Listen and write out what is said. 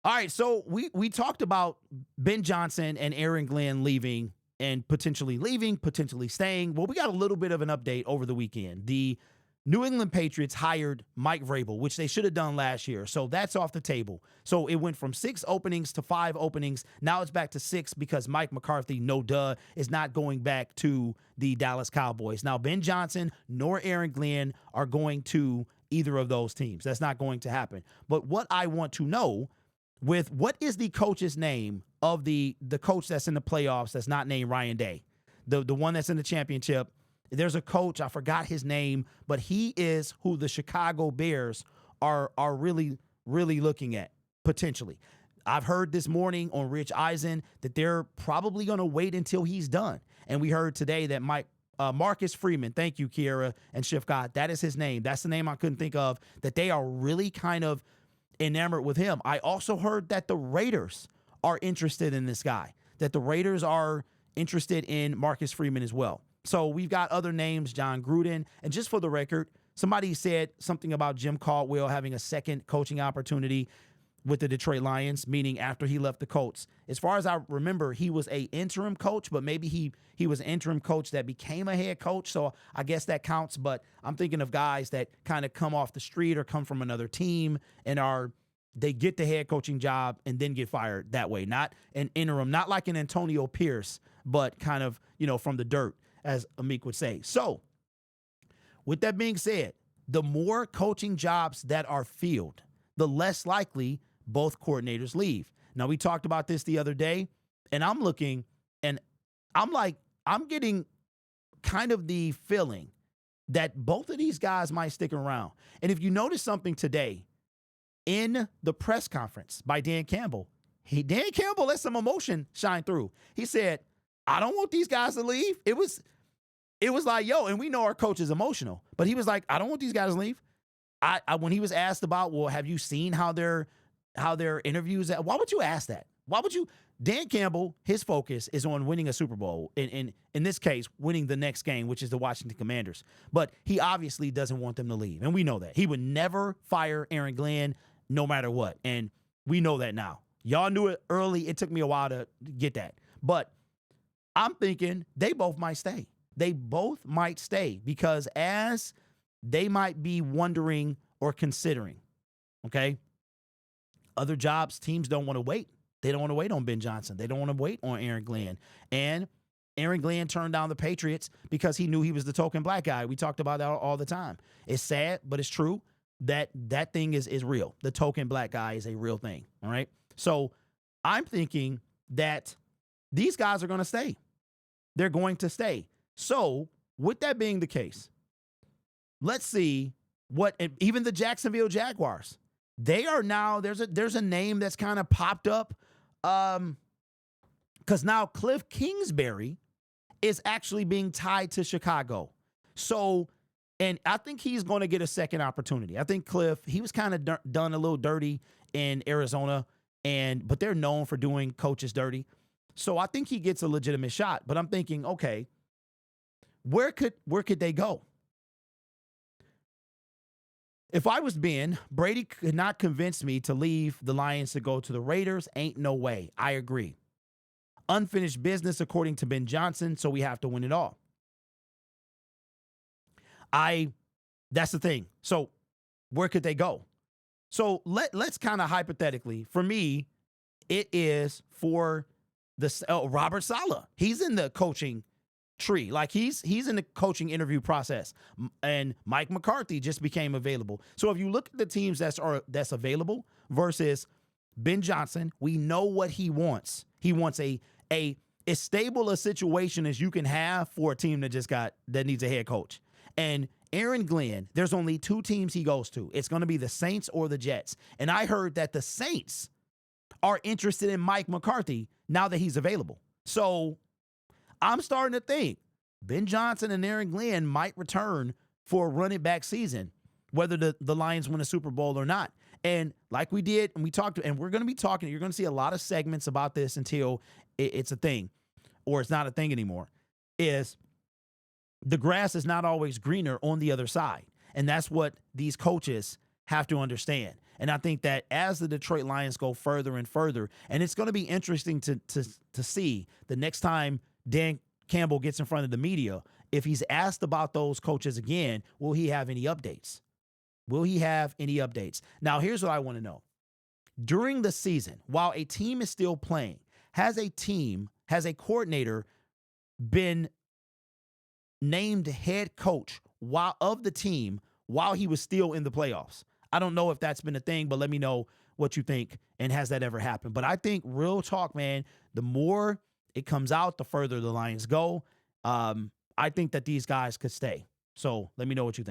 All right, so we talked about Ben Johnson and Aaron Glenn leaving and potentially staying. Well, we got a little bit of an update over the weekend. The New England Patriots hired Mike Vrabel, which they should have done last year. So that's off the table. So it went from 6 openings to 5 openings. Now it's back to 6 because Mike McCarthy, no duh, is not going back to the Dallas Cowboys. Now, Ben Johnson nor Aaron Glenn are going to either of those teams. That's not going to happen. But what I want to know with what is the coach's name of the coach that's in the playoffs that's not named Ryan Day, the one that's in the championship. There's a coach, I forgot his name, but he is who the Chicago Bears are really looking at potentially. I've heard this morning on Rich Eisen that they're probably going to wait until he's done. And we heard today that Marcus Freeman, thank you, Kiera and Shifcott, that is his name. That's the name I couldn't think of, that they are really kind of enamored with him. I also heard that the Raiders are interested in this guy, that the Raiders are interested in Marcus Freeman as well. So we've got other names, John Gruden. And just for the record, somebody said something about Jim Caldwell having a second coaching opportunity with the Detroit Lions, meaning after he left the Colts. As far as I remember, he was an interim coach, but maybe he was an interim coach that became a head coach. So I guess that counts. But I'm thinking of guys that kind of come off the street or come from another team and they get the head coaching job and then get fired that way. Not an interim, not like an Antonio Pierce, but kind of, from the dirt, as Amik would say. So with that being said, the more coaching jobs that are filled, the less likely both coordinators leave. Now, we talked about this the other day, and I'm looking, and I'm getting kind of the feeling that both of these guys might stick around. And if you notice something today in the press conference by Dan Campbell let some emotion shine through. He said, I don't want these guys to leave. It was like, yo, and we know our coach is emotional, but he was like, I don't want these guys to leave. When he was asked about, well, have you seen how their interviews why would you ask that? Why would you? Dan Campbell, his focus is on winning a Super Bowl. In this case, winning the next game, which is the Washington Commanders. But he obviously doesn't want them to leave. And we know that. He would never fire Aaron Glenn no matter what. And we know that now. Y'all knew it early. It took me a while to get that. But I'm thinking they both might stay. They both might stay because as they might be wondering or considering, okay, other jobs, teams don't want to wait. They don't want to wait on Ben Johnson. They don't want to wait on Aaron Glenn. And Aaron Glenn turned down the Patriots because he knew he was the token black guy. We talked about that all the time. It's sad, but it's true that thing is real. The token black guy is a real thing, all right? So I'm thinking that these guys are going to stay. They're going to stay. So with that being the case, let's see even the Jacksonville Jaguars, they are now, there's a name that's kind of popped up because now Cliff Kingsbury is actually being tied to Chicago. So, and I think he's going to get a second opportunity. I think Cliff, he was kind of done a little dirty in Arizona, but they're known for doing coaches dirty. So I think he gets a legitimate shot. But I'm thinking, okay, where could they go? If I was Ben, Brady could not convince me to leave the Lions to go to the Raiders. Ain't no way. I agree. Unfinished business, according to Ben Johnson, so we have to win it all. That's the thing. So where could they go? So let's kind of hypothetically, for me, it is for Robert Saleh. He's in the coaching tree. Like he's in the coaching interview process. And Mike McCarthy just became available. So if you look at the teams that's available versus Ben Johnson, we know what he wants. He wants as stable a situation as you can have for a team that needs a head coach. And Aaron Glenn, there's only 2 teams he goes to. It's going to be the Saints or the Jets. And I heard that the Saints are interested in Mike McCarthy now that he's available. So I'm starting to think Ben Johnson and Aaron Glenn might return for a running back season, whether the Lions win a Super Bowl or not. And like we did, and we talked, and we're going to be talking, you're going to see a lot of segments about this until it's a thing, or it's not a thing anymore, is the grass is not always greener on the other side. And that's what these coaches have to understand. And I think that as the Detroit Lions go further and further, and it's going to be interesting to see the next time Dan Campbell gets in front of the media, if he's asked about those coaches again, will he have any updates? Will he have any updates? Now, here's what I want to know. During the season, while a team is still playing, has a coordinator been named head coach of the team while he was still in the playoffs? I don't know if that's been a thing, but let me know what you think, and has that ever happened? But I think, real talk, man, the more it comes out, the further the Lions go. I think that these guys could stay. So let me know what you think.